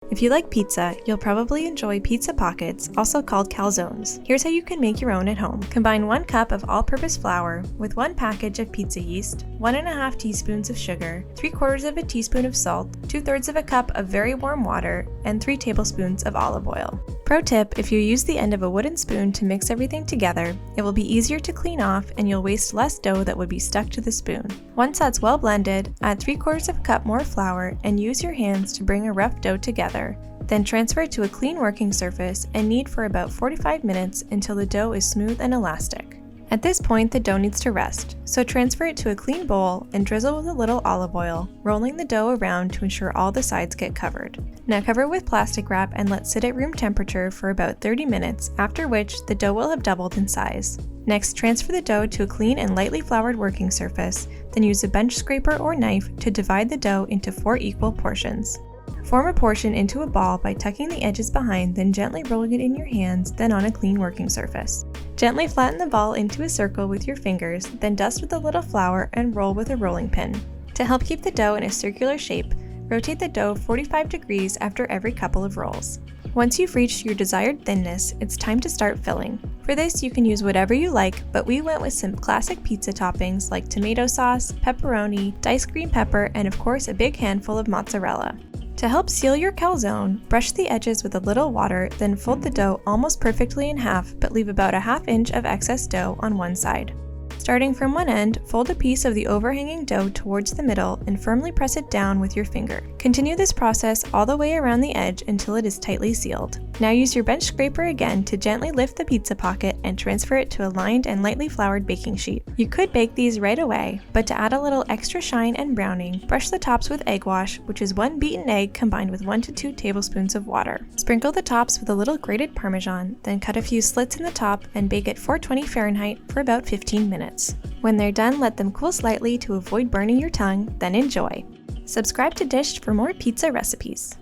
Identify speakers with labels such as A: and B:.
A: If you like pizza, you'll probably enjoy pizza pockets, also called calzones. Here's how you can make your own at home. Combine 1 cup of all-purpose flour with 1 package of pizza yeast, 1½ teaspoons of sugar, 3/4 of a teaspoon of salt, 2/3 of a cup of very warm water, and 3 tablespoons of olive oil. Pro tip, if you use the end of a wooden spoon to mix everything together, it will be easier to clean off and you'll waste less dough that would be stuck to the spoon. Once that's well blended, add 3/4 of a cup more flour and use your hands to bring a rough dough together. Then transfer it to a clean working surface and knead for about 45 minutes until the dough is smooth and elastic. At this point, the dough needs to rest, so transfer it to a clean bowl and drizzle with a little olive oil, rolling the dough around to ensure all the sides get covered. Now cover with plastic wrap and let sit at room temperature for about 30 minutes, after which the dough will have doubled in size. Next, transfer the dough to a clean and lightly floured working surface, then use a bench scraper or knife to divide the dough into 4 equal portions. Form a portion into a ball by tucking the edges behind, then gently rolling it in your hands, then on a clean working surface. Gently flatten the ball into a circle with your fingers, then dust with a little flour and roll with a rolling pin. To help keep the dough in a circular shape, rotate the dough 45 degrees after every couple of rolls. Once you've reached your desired thinness, it's time to start filling. For this, you can use whatever you like, but we went with some classic pizza toppings like tomato sauce, pepperoni, diced green pepper, and of course a big handful of mozzarella. To help seal your calzone, brush the edges with a little water, then fold the dough almost perfectly in half, but leave about a ½ inch of excess dough on one side. Starting from one end, fold a piece of the overhanging dough towards the middle and firmly press it down with your finger. Continue this process all the way around the edge until it is tightly sealed. Now use your bench scraper again to gently lift the pizza pocket and transfer it to a lined and lightly floured baking sheet. You could bake these right away, but to add a little extra shine and browning, brush the tops with egg wash, which is 1 beaten egg combined with 1 to 2 tablespoons of water. Sprinkle the tops with a little grated Parmesan, then cut a few slits in the top and bake at 420 Fahrenheit for about 15 minutes. When they're done, let them cool slightly to avoid burning your tongue, then enjoy. Subscribe to Dished for more pizza recipes.